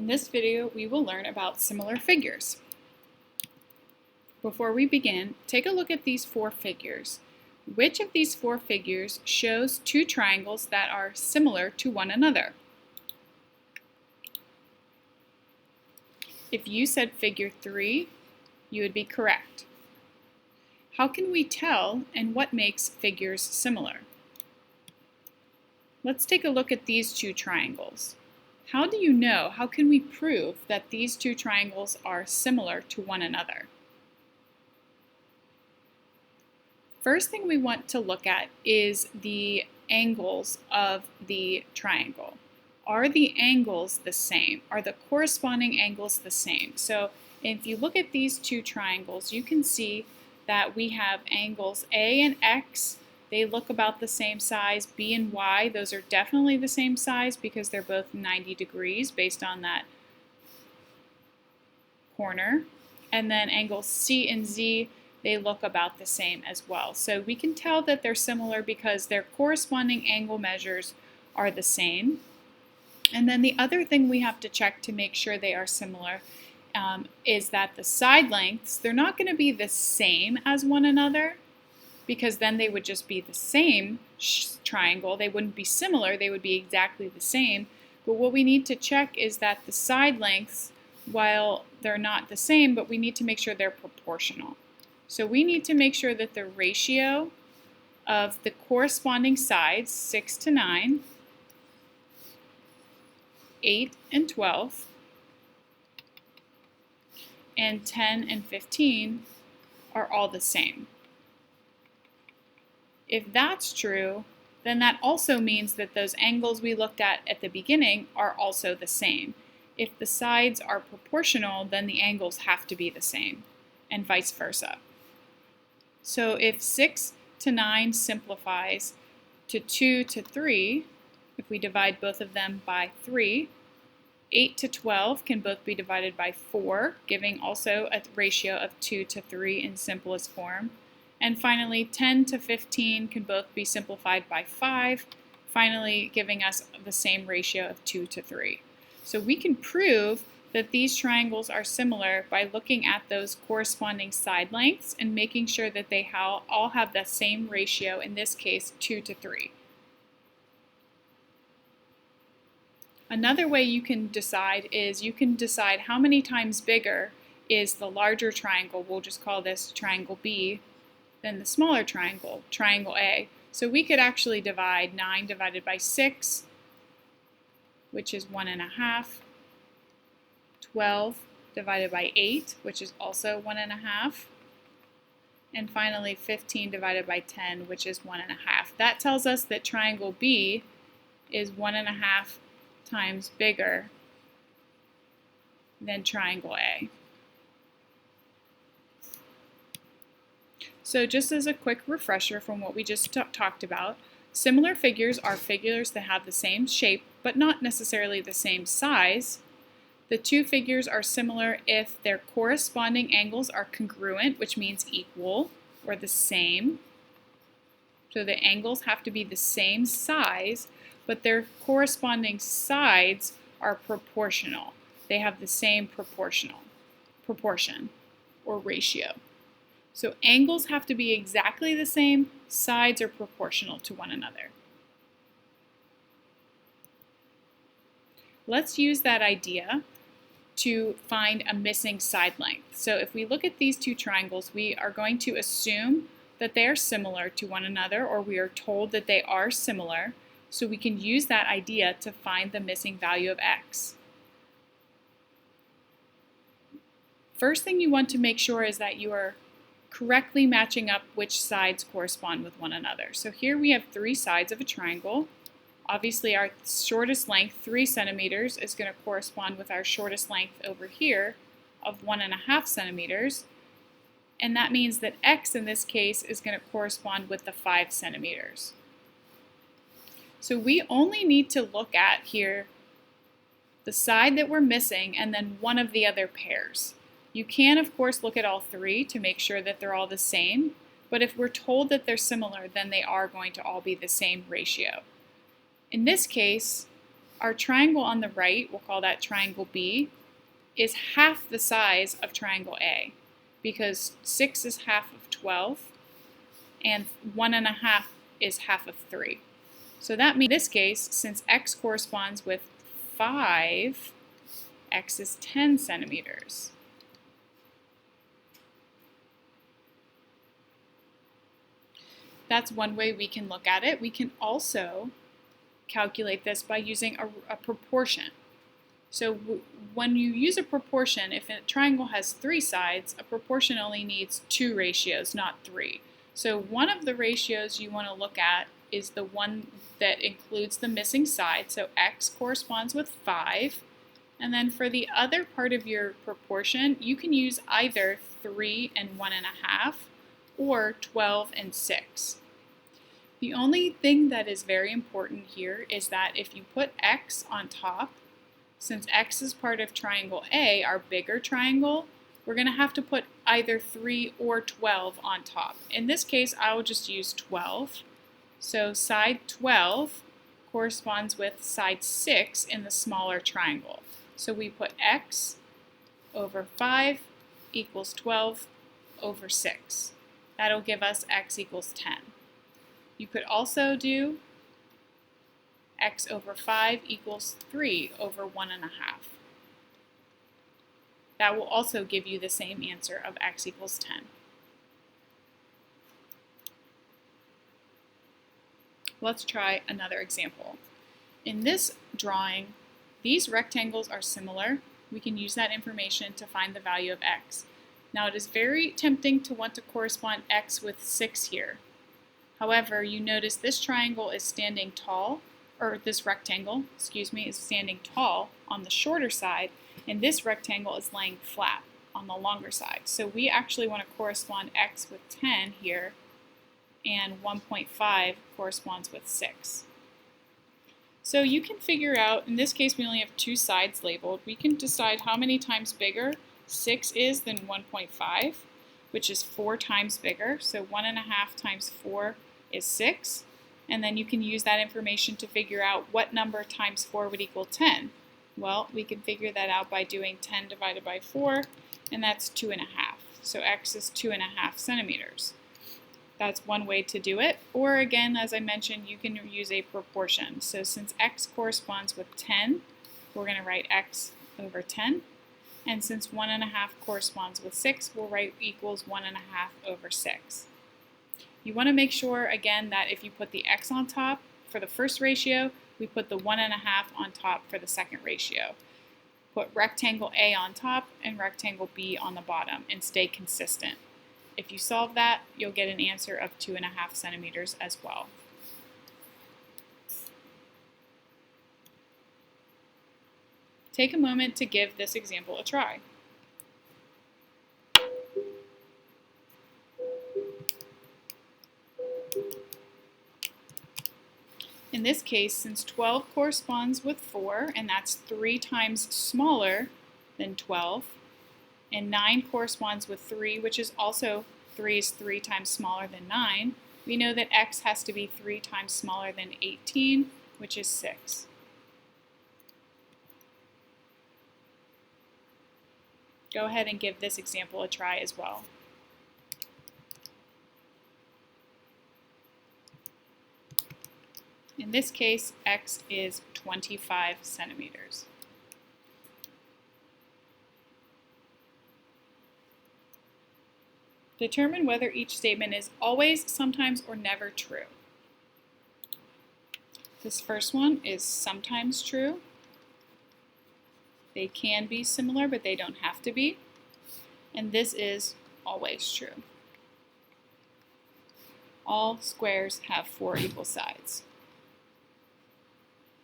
In this video, we will learn about similar figures. Before we begin, take a look at these four figures. Which of these four figures shows two triangles that are similar to one another? If you said figure 3, you would be correct. How can we tell and what makes figures similar? Let's take a look at these two triangles. How do you know, how can we prove that these two triangles are similar to one another? First thing we want to look at is the angles of the triangle. Are the angles the same? Are the corresponding angles the same? So if you look at these two triangles, you can see that we have angles A and X. They look about the same size. B and Y, those are definitely the same size because they're both 90 degrees based on that corner. And then angles C and Z, they look about the same as well. So we can tell that they're similar because their corresponding angle measures are the same. And then the other thing we have to check to make sure they are similar is that the side lengths, they're not going to be the same as one another, because then they would just be the same triangle. They wouldn't be similar, they would be exactly the same. But what we need to check is that the side lengths, while they're not the same, but we need to make sure they're proportional. So we need to make sure that the ratio of the corresponding sides, 6 to 9, 8 and 12, and 10 and 15 are all the same. If that's true, then that also means that those angles we looked at the beginning are also the same. If the sides are proportional, then the angles have to be the same, and vice versa. So if 6 to 9 simplifies to 2 to 3, if we divide both of them by 3, 8 to 12 can both be divided by 4, giving also a ratio of 2 to 3 in simplest form. And finally, 10 to 15 can both be simplified by 5, finally giving us the same ratio of 2 to 3. So we can prove that these triangles are similar by looking at those corresponding side lengths and making sure that they all have the same ratio, in this case 2 to 3. Another way you can decide is you can decide how many times bigger is the larger triangle, we'll just call this triangle B, than the smaller triangle, triangle A. So we could actually divide 9 divided by 6, which is 1.5, 12 divided by 8, which is also 1.5, and finally 15 divided by 10, which is 1.5. That tells us that triangle B is 1.5 times bigger than triangle A. So just as a quick refresher from what we just talked about, similar figures are figures that have the same shape but not necessarily the same size. The two figures are similar if their corresponding angles are congruent, which means equal or the same. So the angles have to be the same size, but their corresponding sides are proportional. They have the same proportion or ratio. So angles have to be exactly the same, sides are proportional to one another. Let's use that idea to find a missing side length. So if we look at these two triangles, we are going to assume that they are similar to one another, or we are told that they are similar, so we can use that idea to find the missing value of X. First thing you want to make sure is that you are correctly matching up which sides correspond with one another. So here we have 3 sides of a triangle. Obviously our shortest length, 3 centimeters, is going to correspond with our shortest length over here of 1.5 centimeters. And that means that X in this case is going to correspond with the 5 centimeters. So we only need to look at here the side that we're missing and then one of the other pairs. You can, of course, look at all 3 to make sure that they're all the same, but if we're told that they're similar, then they are going to all be the same ratio. In this case, our triangle on the right, we'll call that triangle B, is half the size of triangle A, because 6 is half of 12, and 1.5 is half of 3. So that means in this case, since x corresponds with 5, x is 10 centimeters. That's one way we can look at it. We can also calculate this by using a proportion. So when you use a proportion, if a triangle has 3 sides, a proportion only needs 2 ratios, not 3. So one of the ratios you want to look at is the one that includes the missing side. So x corresponds with 5. And then for the other part of your proportion, you can use either 3 and 1.5 or 12 and 6. The only thing that is very important here is that if you put x on top, since x is part of triangle A, our bigger triangle, we're going to have to put either 3 or 12 on top. In this case, I will just use 12. So side 12 corresponds with side 6 in the smaller triangle. So we put x over 5 equals 12 over 6. That'll give us x equals 10. You could also do x over 5 equals 3 over 1.5. That will also give you the same answer of x equals 10. Let's try another example. In this drawing, these rectangles are similar. We can use that information to find the value of x. Now it is very tempting to want to correspond x with 6 here. However, you notice this triangle is standing tall, or this rectangle, excuse me, is standing tall on the shorter side, and this rectangle is laying flat on the longer side. So we actually want to correspond x with 10 here, and 1.5 corresponds with 6. So you can figure out, in this case we only have 2 sides labeled, we can decide how many times bigger 6 is than 1.5, which is 4 times bigger. So 1.5 times 4 is 6. And then you can use that information to figure out what number times 4 would equal 10. Well, we can figure that out by doing 10 divided by 4, and that's 2.5. So x is 2.5 centimeters. That's one way to do it. Or again, as I mentioned, you can use a proportion. So since x corresponds with 10, we're going to write x over 10. And since 1.5 corresponds with 6, we'll write equals 1.5 over 6. You want to make sure, again, that if you put the x on top for the first ratio, we put the 1.5 on top for the second ratio. Put rectangle A on top and rectangle B on the bottom and stay consistent. If you solve that, you'll get an answer of 2.5 centimeters as well. Take a moment to give this example a try. In this case, since 12 corresponds with 4, and that's 3 times smaller than 12, and 9 corresponds with 3, which is also 3 is 3 times smaller than 9, we know that x has to be 3 times smaller than 18, which is 6. Go ahead and give this example a try as well. In this case, x is 25 centimeters. Determine whether each statement is always, sometimes, or never true. This first one is sometimes true. They can be similar, but they don't have to be. And this is always true. All squares have 4 equal sides.